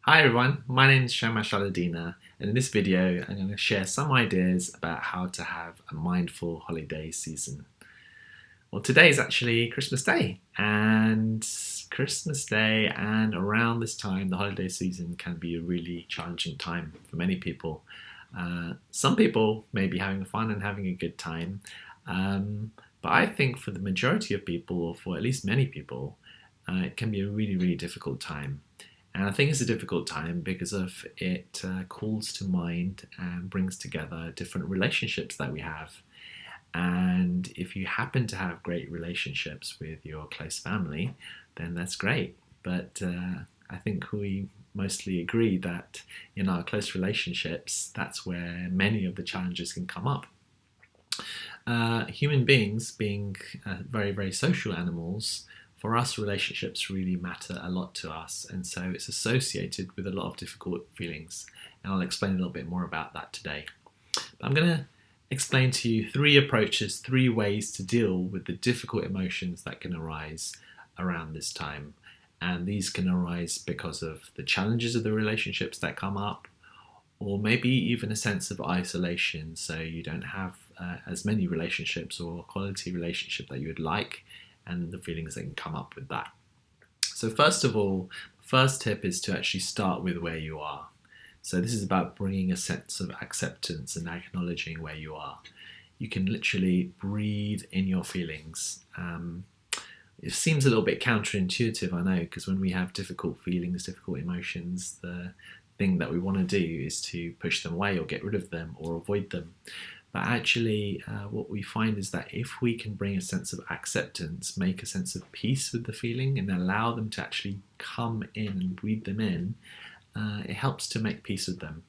Hi everyone, my name is Shamash Alidina, and in this video I'm going to share some ideas about how to have a mindful holiday season. Well, today is actually Christmas Day, and around this time, the holiday season can be a really challenging time for many people. Some people may be having fun and having a good time, but I think for the majority of people, or for at least many people, it can be a really, really difficult time. And I think it's a difficult time because of it calls to mind and brings together different relationships that we have. And if you happen to have great relationships with your close family, then that's great. But I think we mostly agree that in our close relationships, that's where many of the challenges can come up. Human beings, being very, very social animals, for us, relationships really matter a lot to us, and so it's associated with a lot of difficult feelings. And I'll explain a little bit more about that today. But I'm going to explain to you three approaches, three ways to deal with the difficult emotions that can arise around this time. And these can arise because of the challenges of the relationships that come up, or maybe even a sense of isolation, so you don't have as many relationships or quality relationship that you would like, and the feelings that can come up with that. So first of all, first tip is to actually start with where you are. So this is about bringing a sense of acceptance and acknowledging where you are. You can literally breathe in your feelings. It seems a little bit counterintuitive, I know, because when we have difficult feelings, difficult emotions, the thing that we want to do is to push them away or get rid of them or avoid them. But actually, what we find is that if we can bring a sense of acceptance, make a sense of peace with the feeling, and allow them to actually come in and breathe them in, it helps to make peace with them.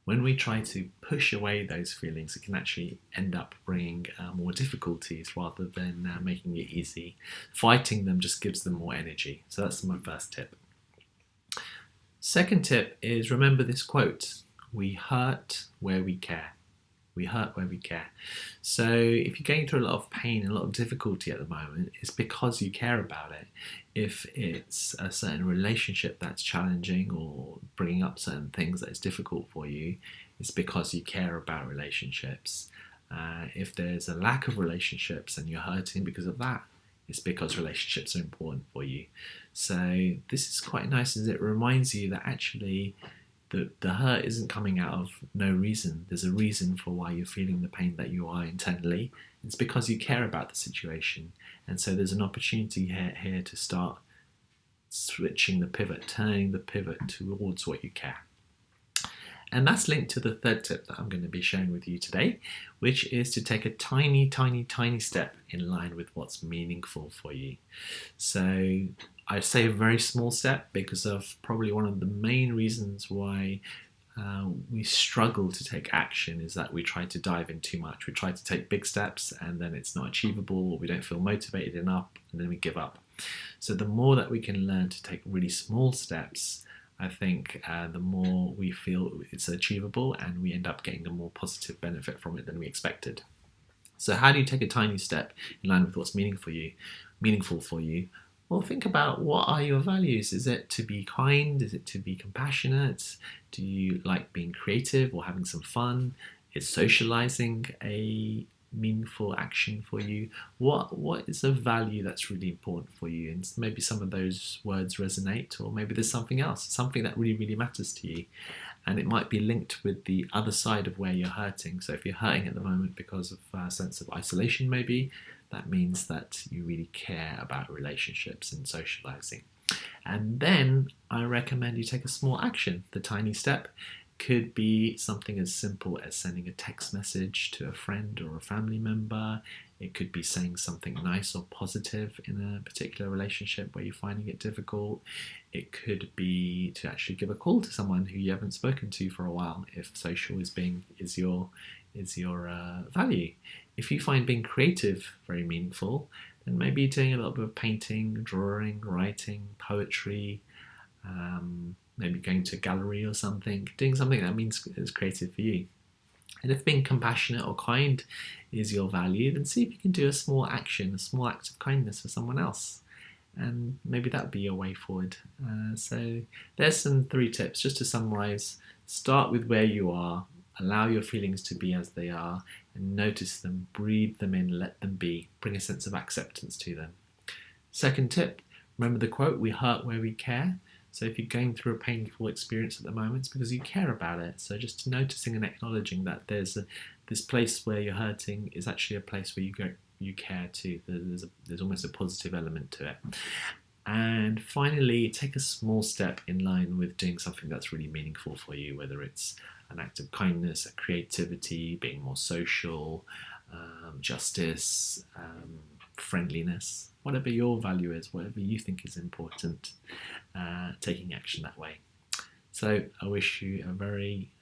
When we try to push away those feelings, it can actually end up bringing more difficulties rather than making it easy. Fighting them just gives them more energy. So that's my first tip. Second tip is remember this quote: we hurt where we care. We hurt where we care. So if you're going through a lot of pain and a lot of difficulty at the moment, it's because you care about it. If it's a certain relationship that's challenging or bringing up certain things that is difficult for you, it's because you care about relationships. If there's a lack of relationships and you're hurting because of that, it's because relationships are important for you. So this is quite nice, as it reminds you that actually the hurt isn't coming out of no reason. There's a reason for why you're feeling the pain that you are internally. It's because you care about the situation. And so there's an opportunity here to start switching the pivot, turning the pivot towards what you care. And that's linked to the third tip that I'm going to be sharing with you today, which is to take a tiny, tiny, tiny step in line with what's meaningful for you. So I say a very small step because of probably one of the main reasons why we struggle to take action is that we try to dive in too much. We try to take big steps and then it's not achievable, or we don't feel motivated enough, and then we give up. So the more that we can learn to take really small steps, I think the more we feel it's achievable and we end up getting a more positive benefit from it than we expected. So how do you take a tiny step in line with what's meaningful for you? Well, think about, what are your values? Is it to be kind? Is it to be compassionate? Do you like being creative or having some fun? Is socializing a meaningful action for you? What is a value that's really important for you? And maybe some of those words resonate, or maybe there's something else, something that really, really matters to you. And it might be linked with the other side of where you're hurting. So if you're hurting at the moment because of a sense of isolation, maybe, that means that you really care about relationships and socializing. And then I recommend you take a small action. The tiny step could be something as simple as sending a text message to a friend or a family member. It could be saying something nice or positive in a particular relationship where you're finding it difficult. It could be to actually give a call to someone who you haven't spoken to for a while, if social is your value. If you find being creative very meaningful, then maybe doing a little bit of painting, drawing, writing, poetry, maybe going to a gallery or something, doing something that means is creative for you. And if being compassionate or kind is your value, then see if you can do a small action, a small act of kindness for someone else. and maybe that'd be your way forward. So there's some 3 tips just to summarize. Start with where you are, allow your feelings to be as they are, and notice them, breathe them in, let them be, bring a sense of acceptance to them. Second tip, remember the quote, we hurt where we care. So if you're going through a painful experience at the moment, it's because you care about it. So just noticing and acknowledging that this place where you're hurting is actually a place where you care too. There's almost a positive element to it. And finally, take a small step in line with doing something that's really meaningful for you, whether it's an act of kindness, a creativity, being more social, justice, friendliness, whatever your value is, whatever you think is important, taking action that way. So I wish you a very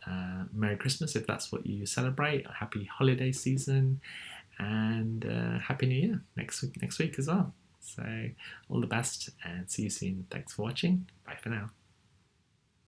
Merry Christmas if that's what you celebrate, a happy holiday season, and Happy New Year next week as well. So all the best and see you soon. Thanks for watching. Bye for now.